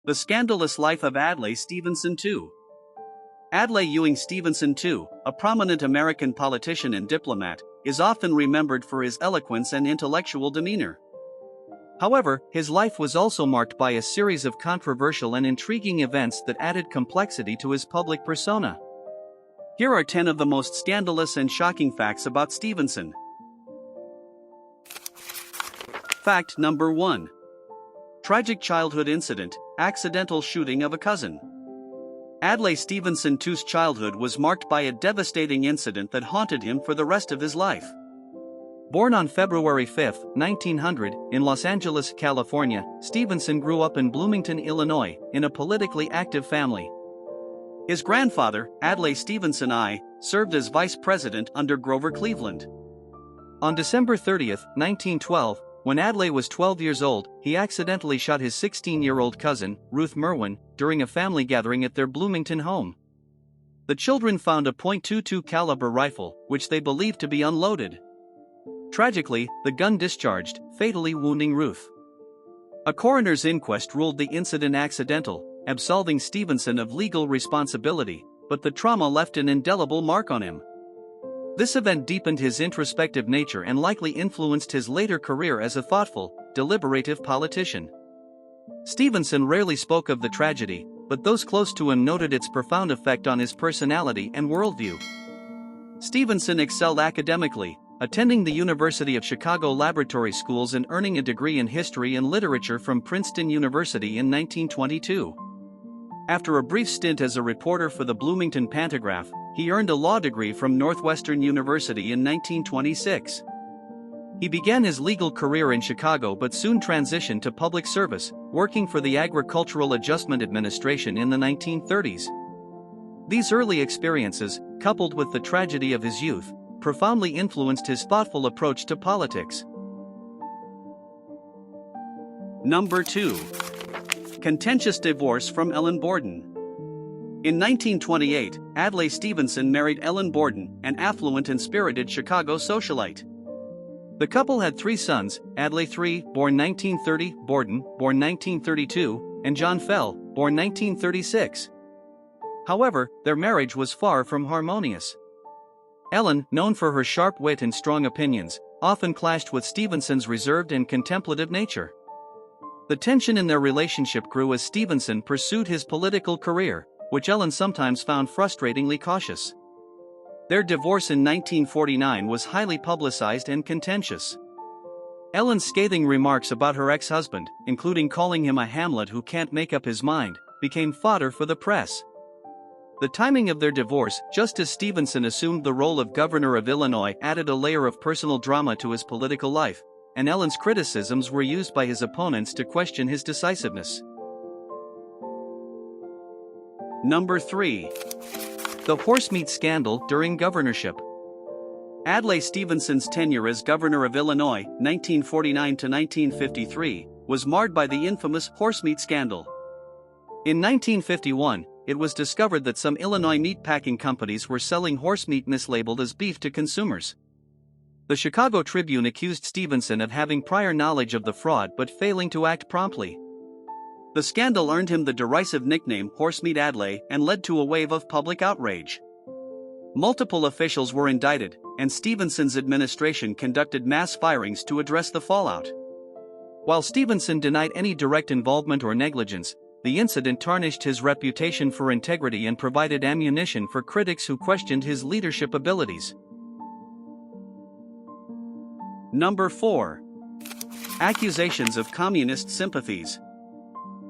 The Scandalous Life of Adlai Stevenson II. Adlai Stevenson II, a prominent American politician and diplomat, is often remembered for his eloquence and intellectual demeanor. However, his life was also marked by a series of controversial and intriguing events that added complexity to his public persona. Here are 10 of the most scandalous and shocking facts about Stevenson. Fact number 1. Tragic childhood incident, accidental shooting of a cousin. Adlai Stevenson II's childhood was marked by a devastating incident that haunted him for the rest of his life. Born on February 5, 1900, in Los Angeles, California, Stevenson grew up in Bloomington, Illinois, in a politically active family. His grandfather, Adlai Stevenson I, served as vice president under Grover Cleveland. On December 30, 1912, when Adlai was 12 years old, he accidentally shot his 16-year-old cousin, Ruth Merwin, during a family gathering at their Bloomington home. The children found a .22 caliber rifle, which they believed to be unloaded. Tragically, the gun discharged, fatally wounding Ruth. A coroner's inquest ruled the incident accidental, absolving Stevenson of legal responsibility, but the trauma left an indelible mark on him. This event deepened his introspective nature and likely influenced his later career as a thoughtful, deliberative politician. Stevenson rarely spoke of the tragedy, but those close to him noted its profound effect on his personality and worldview. Stevenson excelled academically, attending the University of Chicago laboratory schools and earning a degree in history and literature from Princeton University in 1922. After a brief stint as a reporter for the Bloomington Pantagraph, he earned a law degree from Northwestern University in 1926. He began his legal career in Chicago but soon transitioned to public service, working for the Agricultural Adjustment Administration in the 1930s. These early experiences, coupled with the tragedy of his youth, profoundly influenced his thoughtful approach to politics. Number 2. Contentious divorce from Ellen Borden. In 1928, Adlai Stevenson married Ellen Borden, an affluent and spirited Chicago socialite. The couple had 3 sons, Adlai III, born 1930, Borden, born 1932, and John Fell, born 1936. However, their marriage was far from harmonious. Ellen, known for her sharp wit and strong opinions, often clashed with Stevenson's reserved and contemplative nature. The tension in their relationship grew as Stevenson pursued his political career, which Ellen sometimes found frustratingly cautious. Their divorce in 1949 was highly publicized and contentious. Ellen's scathing remarks about her ex-husband, including calling him a Hamlet who can't make up his mind, became fodder for the press. The timing of their divorce, just as Stevenson assumed the role of governor of Illinois, added a layer of personal drama to his political life, and Ellen's criticisms were used by his opponents to question his decisiveness. Number 3. The horsemeat scandal during governorship. Adlai Stevenson's tenure as governor of Illinois, 1949 to 1953, was marred by the infamous horsemeat scandal. In 1951, it was discovered that some Illinois meatpacking companies were selling horsemeat mislabeled as beef to consumers. The Chicago Tribune accused Stevenson of having prior knowledge of the fraud but failing to act promptly. The scandal earned him the derisive nickname Horsemeat Adlai and led to a wave of public outrage. Multiple officials were indicted, and Stevenson's administration conducted mass firings to address the fallout. While Stevenson denied any direct involvement or negligence, the incident tarnished his reputation for integrity and provided ammunition for critics who questioned his leadership abilities. Number 4. Accusations of communist sympathies.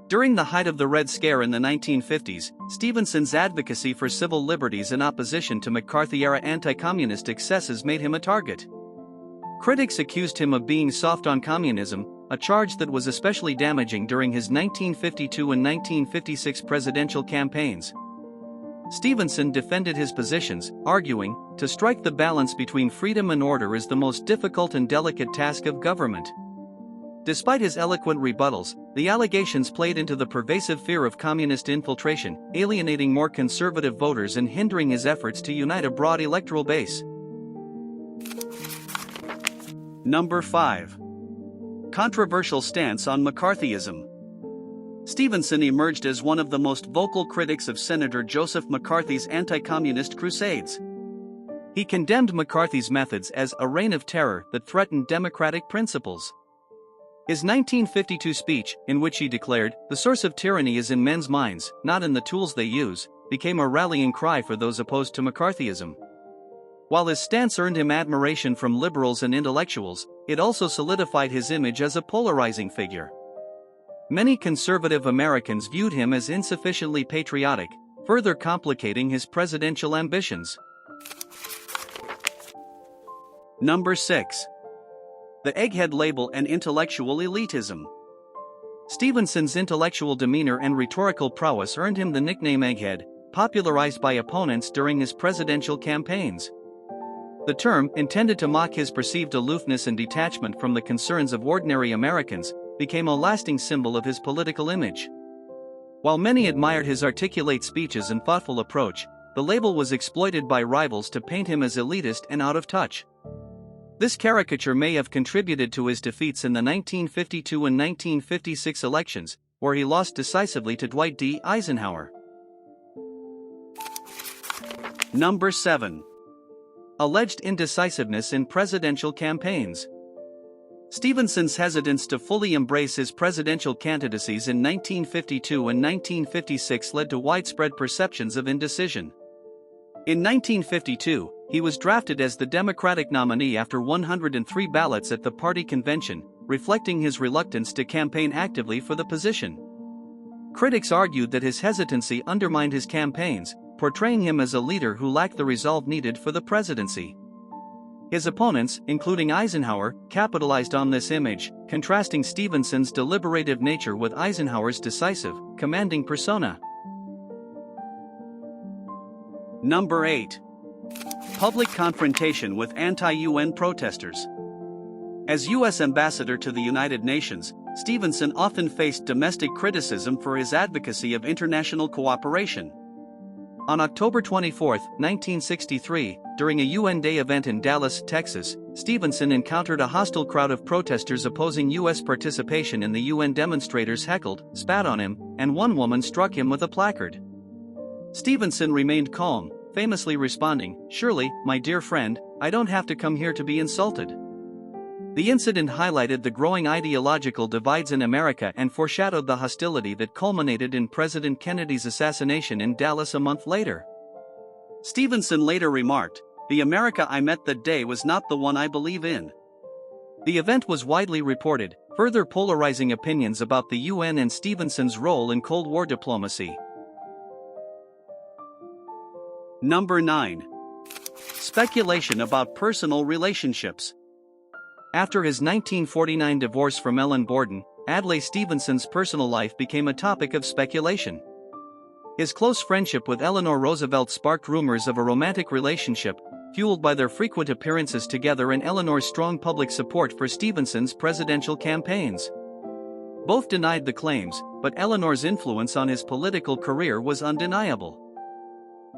During the height of the Red Scare in the 1950s, Stevenson's advocacy for civil liberties in opposition to McCarthy-era anti-communist excesses made him a target. Critics accused him of being soft on communism, a charge that was especially damaging during his 1952 and 1956 presidential campaigns. Stevenson defended his positions, arguing, to strike the balance between freedom and order is the most difficult and delicate task of government. Despite his eloquent rebuttals, the allegations played into the pervasive fear of communist infiltration, alienating more conservative voters and hindering his efforts to unite a broad electoral base. Number 5. Controversial stance on McCarthyism. Stevenson emerged as one of the most vocal critics of Senator Joseph McCarthy's anti-communist crusades. He condemned McCarthy's methods as a reign of terror that threatened democratic principles. His 1952 speech, in which he declared, "The source of tyranny is in men's minds, not in the tools they use," became a rallying cry for those opposed to McCarthyism. While his stance earned him admiration from liberals and intellectuals, it also solidified his image as a polarizing figure. Many conservative Americans viewed him as insufficiently patriotic, further complicating his presidential ambitions. Number 6. The Egghead Label and Intellectual Elitism. Stevenson's intellectual demeanor and rhetorical prowess earned him the nickname Egghead, popularized by opponents during his presidential campaigns. The term, intended to mock his perceived aloofness and detachment from the concerns of ordinary Americans, became a lasting symbol of his political image. While many admired his articulate speeches and thoughtful approach, the label was exploited by rivals to paint him as elitist and out of touch. This caricature may have contributed to his defeats in the 1952 and 1956 elections, where he lost decisively to Dwight D. Eisenhower. Number 7. Alleged indecisiveness in presidential campaigns. Stevenson's hesitance to fully embrace his presidential candidacies in 1952 and 1956 led to widespread perceptions of indecision. In 1952, he was drafted as the Democratic nominee after 103 ballots at the party convention, reflecting his reluctance to campaign actively for the position. Critics argued that his hesitancy undermined his campaigns, portraying him as a leader who lacked the resolve needed for the presidency. His opponents, including Eisenhower, capitalized on this image, contrasting Stevenson's deliberative nature with Eisenhower's decisive, commanding persona. Number 8. Public confrontation with anti-UN protesters. As U.S. Ambassador to the United Nations, Stevenson often faced domestic criticism for his advocacy of international cooperation. On October 24, 1963, during a UN Day event in Dallas, Texas, Stevenson encountered a hostile crowd of protesters opposing U.S. participation in the UN. Demonstrators heckled, spat on him, and one woman struck him with a placard. Stevenson remained calm, famously responding, "Surely, my dear friend, I don't have to come here to be insulted." The incident highlighted the growing ideological divides in America and foreshadowed the hostility that culminated in President Kennedy's assassination in Dallas a month later. Stevenson later remarked, "The America I met that day was not the one I believe in." The event was widely reported, further polarizing opinions about the UN and Stevenson's role in Cold War diplomacy. Number 9. Speculation about personal relationships. After his 1949 divorce from Ellen Borden, Adlai Stevenson's personal life became a topic of speculation. His close friendship with Eleanor Roosevelt sparked rumors of a romantic relationship, fueled by their frequent appearances together and Eleanor's strong public support for Stevenson's presidential campaigns. Both denied the claims, but Eleanor's influence on his political career was undeniable.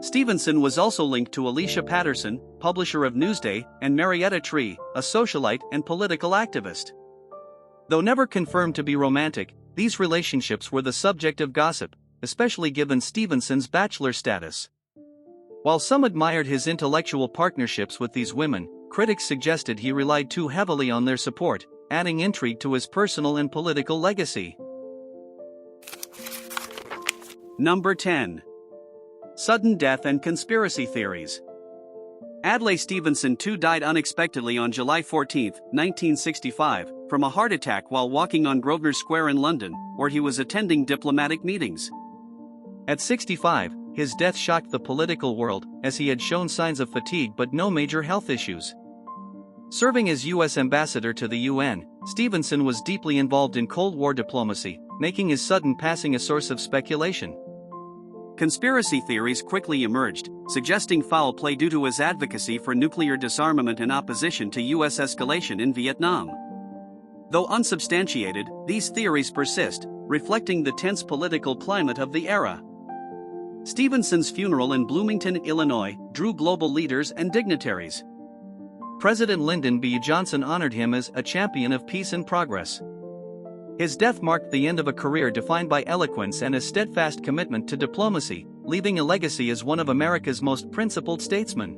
Stevenson was also linked to Alicia Patterson, publisher of Newsday, and Marietta Tree, a socialite and political activist. Though never confirmed to be romantic, these relationships were the subject of gossip, especially given Stevenson's bachelor status. While some admired his intellectual partnerships with these women, critics suggested he relied too heavily on their support, adding intrigue to his personal and political legacy. Number 10. Sudden death and conspiracy theories. Adlai Stevenson II died unexpectedly on July 14, 1965, from a heart attack while walking on Grosvenor Square in London, where he was attending diplomatic meetings. At 65, his death shocked the political world, as he had shown signs of fatigue but no major health issues. Serving as U.S. ambassador to the UN, Stevenson was deeply involved in Cold War diplomacy, making his sudden passing a source of speculation. Conspiracy theories quickly emerged, suggesting foul play due to his advocacy for nuclear disarmament and opposition to U.S. escalation in Vietnam. Though unsubstantiated, these theories persist, reflecting the tense political climate of the era. Stevenson's funeral in Bloomington, Illinois, drew global leaders and dignitaries. President Lyndon B. Johnson honored him as a champion of peace and progress. His death marked the end of a career defined by eloquence and a steadfast commitment to diplomacy, leaving a legacy as one of America's most principled statesmen.